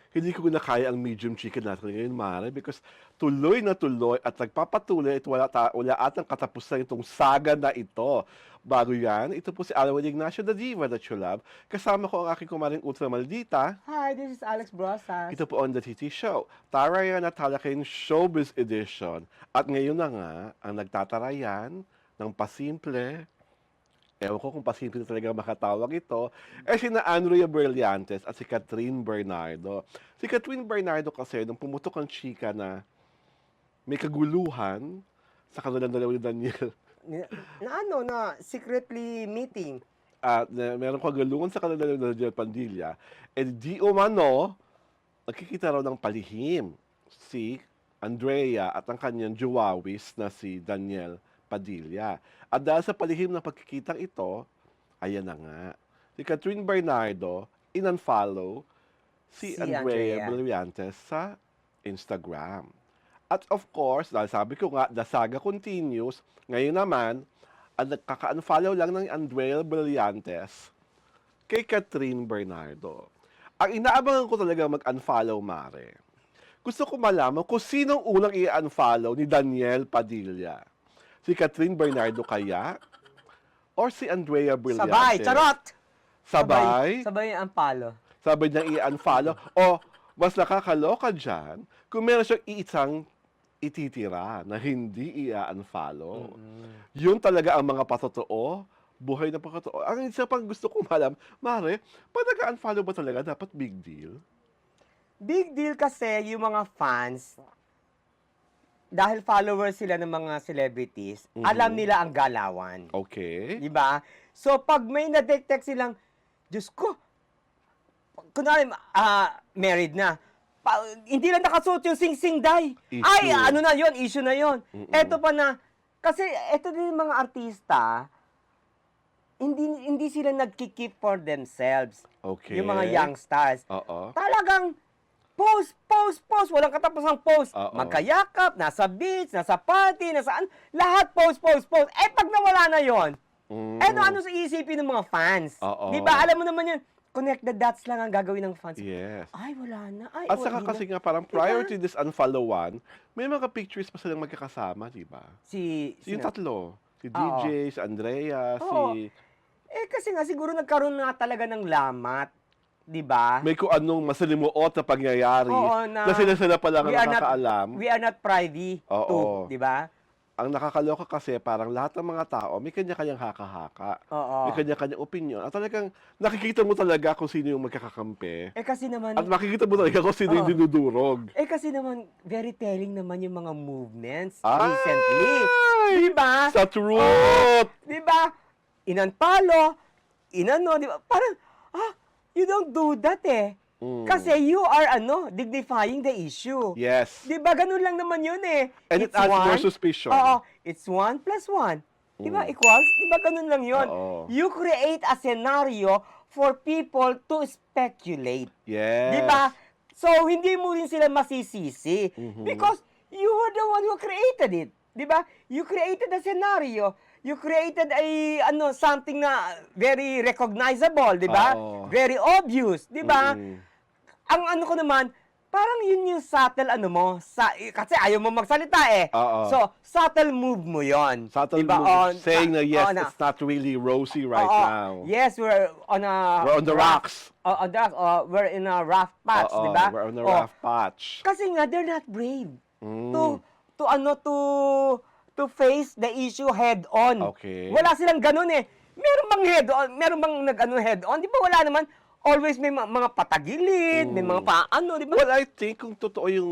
hindi ko na kaya ang medium chicken natin ngayon, Mare, because tuloy na tuloy at nagpapatuloy at wala atang katapusan itong saga na ito. Bago yan, ito po si Alwin Ignacio, the diva that you love. Kasama ko ang aking kumaring ultra maldita. Hi, this is Alex Brosas. Ito po on the TT Show. Tarayan at Halakin Showbiz Edition. At ngayon na nga, ang nagtatarayan ng pasimple, ewan ko kung pasimple talaga makatawag ito, sina Andrea Brillantes at si Catherine Bernardo. Si Catherine Bernardo kasi, nung pumutok ang chika na may kaguluhan sa kanilang dalawa ni Daniel, Na secretly meeting. at meron kaguluhan sa kanilang ni Daniel Padilla, di umano, nakikita raw ng palihim si Andrea at ang kanyang juwawis na si Daniel Padilla. At dahil sa palihim ng pagkikitang ito, ayan na nga. Si Catherine Bernardo in-unfollow si Andrea Brillantes sa Instagram. At of course, dahil sabi ko nga, the saga continues, ngayon naman, ang nagkaka-unfollow lang ng Andrea Brillantes kay Catherine Bernardo. Ang inaabangan ko talaga mag-unfollow, Mare. Gusto ko malaman kung sinong unang i-unfollow ni Daniel Padilla. Si Catherine Bernardo kaya? Or si Andrea Brillantes? Sabay, charot! Sabay? Sabay ang palo. Sabay niyang i-unfollow? O mas nakakaloka dyan kung meron siyang isang ititira na hindi i-unfollow. Yun talaga ang mga patotoo, buhay na patotoo. Ang isa pang gusto ko malam, Mare, pag nag-unfollow ba talaga dapat big deal? Big deal kasi yung mga fans, dahil followers sila ng mga celebrities, alam nila ang galawan. Okay. Di ba? So, pag may na-detect silang, Diyos ko, kunwari, married na, hindi lang nakasuot yung sing-sing day. Issue. Ay, ano na yon, issue na yon. Eto pa na, kasi eto din yung mga artista, hindi sila nagki-keep for themselves. Okay. Yung mga young stars. Oo. Talagang post. Walang katapusang post. Oo. Magkayakap, nasa beach, nasa party, nasaan. Lahat post. Eh, pag nawala na yon, ano sa isipin ng mga fans? Oo. Di ba? Alam mo naman yun, connect the dots lang ang gagawin ng fans. Yes. Ay, wala na. Ay, At saka hindi kasi na. nga parang prior to this unfollow one, may mga pictures pa silang magkakasama, di ba? Yung tatlo. Si DJ, si Andrea, Oo. si... Eh, kasi nga, siguro nagkaroon na talaga ng lamat. Di ba? May kung anong masalimuot na pangyayari Oo, na sila pa lang ang nakakaalam. We are not privy Oo. to, di ba? Ang nakakaloka kasi parang lahat ng mga tao may kanya-kanyang haka-haka. Oo. May kanya-kanyang opinion. At talagang nakikita mo talaga kung sino yung magkakakampi. Eh, kasi naman, At makikita mo talaga kung sino yung dinudurog. kasi naman, very telling naman yung mga movements Ay! recently. Di ba? Sa truth! Di ba? Inunfollow, di ba? Parang, you don't do that eh. Kasi you are, dignifying the issue. Yes. Di ba? Ganun lang naman yun eh. And it adds more suspicion. Oo. It's 1 plus 1. Di ba? Equals? Di ba? Ganun lang yun. Oo. You create a scenario for people to speculate. Yes. Di ba? So, hindi mo rin sila masisisi. Because you were the one who created it. Di ba? You created a scenario. You created something na very recognizable, di ba? Oo. Very obvious, di ba? Ang ko naman, parang yun yung subtle kasi ayaw mo magsalita eh. Oo. So, subtle move mo yon. Subtle diba? move, saying na yes, it's not really rosy right now. Yes, we're on a... We're on the rocks. On the rocks. We're in a rough patch, Oo, di ba? we're on a rough patch. Kasi nga, they're not brave to face the issue head on. Okay. Wala silang ganun eh. Meron bang head on? Meron bang head on? Di ba wala naman? Always may mga patagilid, may mga di ba? Well, I think kung totoo yung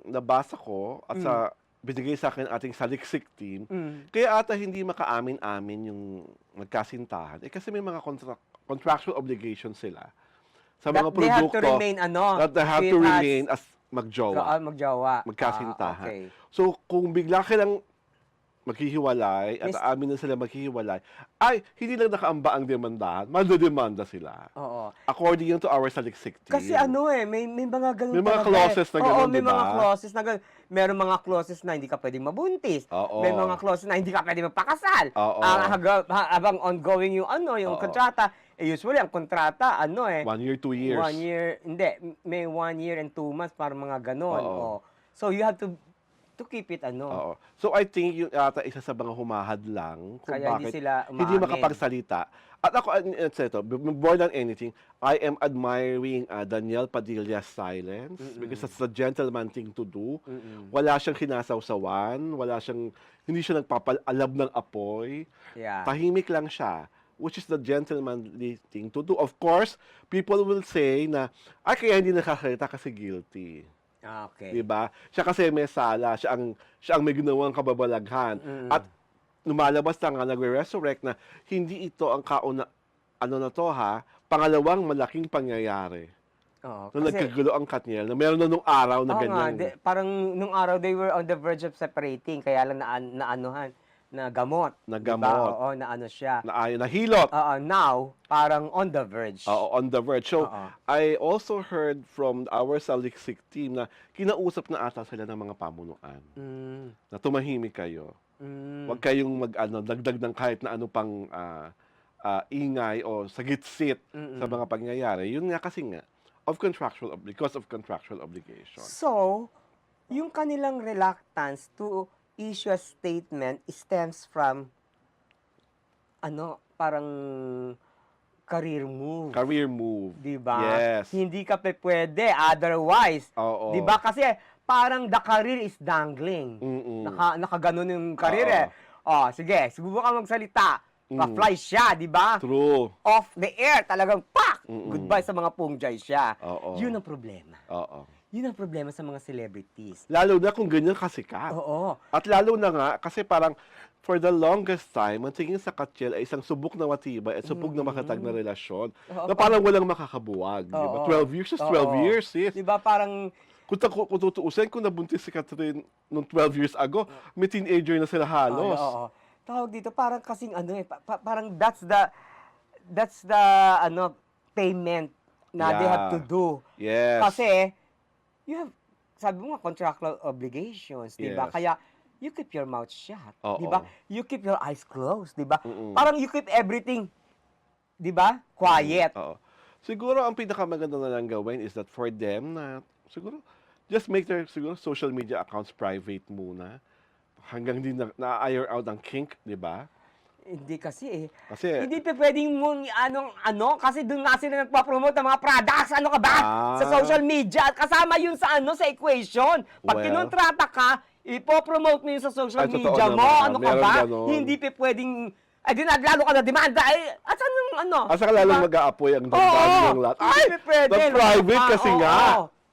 nabasa ko at sa binigay sa akin ating saliksik team, kaya ata hindi makaamin-amin yung magkasintahan. Kasi may mga contractual obligations sila sa mga produkto. They have to remain that they have to remain as magjowa. Magjowa. Magkasintahan. Okay. So, kung bigla ka lang maghihiwalay at Yes. aamin na sila maghihiwalay, ay hindi lang nakaamba ang demandahan, mandedemanda sila. Oo. According to our saliksik team. Kasi may mga ganun May mga talaga clauses na ganun, Oo, may di ba? mga clauses na ganun. Meron mga clauses na hindi ka pwedeng mabuntis. Oo. May mga clauses na hindi ka pwedeng magpakasal. Oo. Habang ongoing yung Oo. kontrata, usually ang kontrata, 1 year, 2 years. 1 year, hindi, may 1 year and 2 months para mga ganon. Oo. Oh. So you have to keep it Oo. So I think yung ata isa sa mga humahad lang kung Kaya hindi bakit sila hindi umaamin. makapagsalita. At ako, ito, more than anything, I am admiring Daniel Padilla's silence because it's a gentleman thing to do. Wala siyang kinasawsawan, hindi siya nagpapalab ng apoy. Yeah. Tahimik lang siya, which is the gentlemanly thing to do. Of course, people will say na, kaya hindi nakakalita kasi guilty. Okay. Diba? Siya kasi may sala, siya ang may ginawang kababalaghan. At lumalabas na nga, nagre-resurrect na hindi ito ang pangalawang malaking pangyayari. Oo, Nung nagkagulo ang Katniel, na meron na nung araw na Oo ganyan. nga, parang nung araw they were on the verge of separating, kaya lang na gamot. Na Diba? gamot. Oo, na ano siya. Nahilot. Now, parang on the verge. On the verge. So, Oo. I also heard from our saliksik team na kinausap na ata sila ng mga pamunuan. Mm, Na tumahimik kayo. mm. Huwag kayong dagdag ng kahit na ano pang ingay o sagit-sit sa mga pangyayari. Yun nga kasi nga, because of contractual obligation. So, yung kanilang reluctance to issue a statement stems from parang career move. Career move. Di ba? Yes. Hindi ka pwede otherwise. Oo. Di ba? Kasi parang the career is dangling. Mm-mm. Nakaganon yung career Oo. eh. Sige, subukan magsalita. Pa-fly siya, di ba? True. Off the air, talagang pak! Goodbye sa mga pungjay siya. Oo. Yun ang problema. Oo. Yun ang problema sa mga celebrities. Lalo na kung ganyan kasikat. Oo. At lalo na nga, kasi parang for the longest time, ang tingin sa Katniel ay isang subok na matibay at subok na makatag na relasyon Oo, na parang walang makakabuwag. Di ba? Oo. 12 years is 12 years, sis. Di ba parang, Kung tutuusin, kung nabuntis si Catherine nung 12 years ago, may teenager na sila halos. oo. Tawag dito, parang kasing parang that's the payment na they have to do. Yes. Kasi, sabi mo nga, contractual obligations, di ba? Yes. Kaya, you keep your mouth shut, Oo. di ba? You keep your eyes closed, di ba? Mm-mm. Parang you keep everything, di ba? Quiet. Oo. Siguro ang pinakamaganda na lang gawin is that for them na siguro just make their social media accounts private muna hanggang hindi na-iron out ang kink, di ba? Hindi kasi Kasi hindi pa pwedeng mong kasi doon nga sila nagpa-promote ng mga products. Ano ka ba? Sa social media. At kasama yun sa equation. Pag Well, kinontrata ka, ipopromote mo yun sa social Ay, totoo media mo. naman. Ano ka Meron ba? ganon. Hindi pa pwedeng, lalo ka na demanda. At saan yung asa ka lalong mag-aapoy ang damdamin ng lahat. Ay, hindi pwede. the private kasi nga.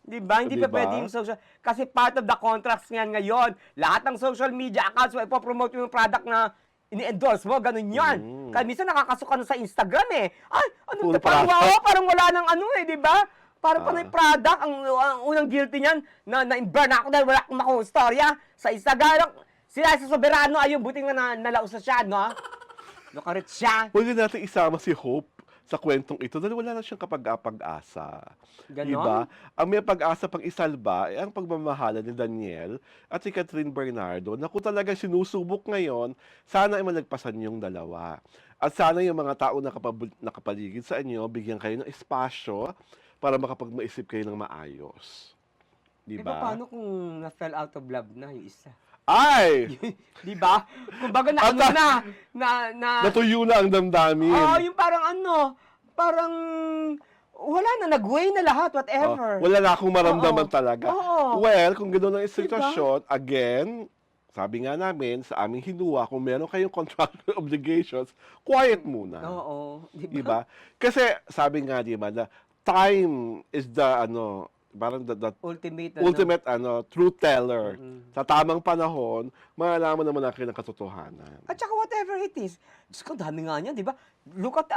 Di ba? Hindi pa Diba? pwede yung social. Kasi part of the contracts ngayon, lahat ng social media accounts mo, ipopromote yung product na ini-endorse mo, ganun yan. Kaya minsan nakakasok ka na sa Instagram eh. Ay, Full parang product. wow, parang wala nang di ba? Parang panay product, ang unang guilty niyan, na-burn ako dahil wala akong makuha storya sa Instagram. Sila sa Soberano, ayun, buti nga nalausa siya, no? Nakarit siya. Huwag na natin isama si Hope sa kwentong ito dahil wala na siyang kapag-asa. Ganon? Diba? Ang may pag-asa pang isalba ay ang pagmamahala ni Daniel at si Catherine Bernardo na kung talaga sinusubok ngayon, sana ay malagpasan yung dalawa. At sana yung mga tao na nakapaligid sa inyo, bigyan kayo ng espasyo para makapag-maisip kayo ng maayos. Diba? Paano kung na-fell out of love na yung isa? Ay! Di ba? Kumbaga Natuyo na ang damdamin. yung parang wala na, nag-way na lahat, whatever. Wala na akong maramdaman Oo. talaga. Oo. Well, kung gano'n ang sitwasyon, again, sabi nga namin, sa aming hinuwa, kung meron kayong contractual obligations, quiet muna. Oo. Diba? Kasi, sabi nga, diba, na time is the, parang the ultimate truth teller. Sa tamang panahon, malalaman naman natin ang katotohanan. At saka whatever it is, Diyos ko, dami nga niyan, di ba? Look at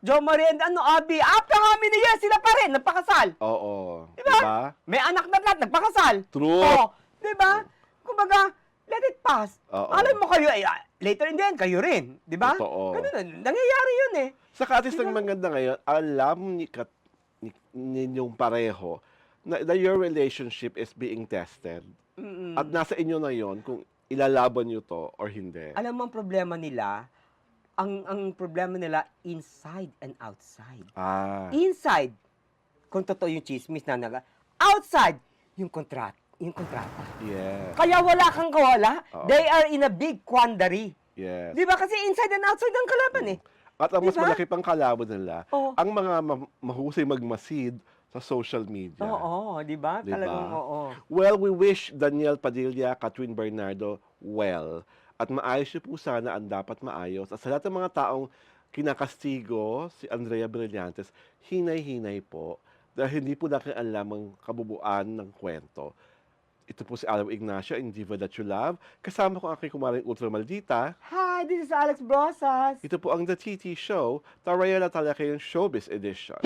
Jo Marie and Abby, after how many years sila pa rin, nagpakasal. Oo. Diba? May anak na lahat, nagpakasal. True. Oo. Di ba? Kumbaga, let it past. Oo. Alam mo kayo, later in the end, kayo rin. Di ba? Totoo. Ganun, nangyayari yun eh. Saka at least Diba? ang maganda ngayon, alam ninyong pareho na your relationship is being tested. Mm-mm. At nasa inyo na yon kung ilalaban nyo to or hindi. Alam mo ang problema nila, ang problema nila inside and outside. Ah, Inside, kung totoo yung chismis na naga. Outside, yung kontrata. yes, Kaya wala kang kawala. Oo. They are in a big quandary. yes. Di ba? Kasi inside and outside ang kalaban eh. At ang mas Diba? malaki pang kalaban nila, Oo. ang mga mahusay magmasid sa social media. Oo, di ba? Diba? Talagang oo. Well, we wish Daniel Padilla, Catherine Bernardo well. At maayos niyo po sana ang dapat maayos. At sa lahat ng mga taong kinakastigo si Andrea Brillantes, hinay-hinay po. Dahil hindi po natin alam ang kabubuan ng kwento. Ito po si Alaw Ignacio in Diva That You Love. Kasama ko ang aking kumaring Ultra Maldita. Hi, this is Alex Brosas. Ito po ang The TT Show, Tarayala Talakayang Showbiz Edition.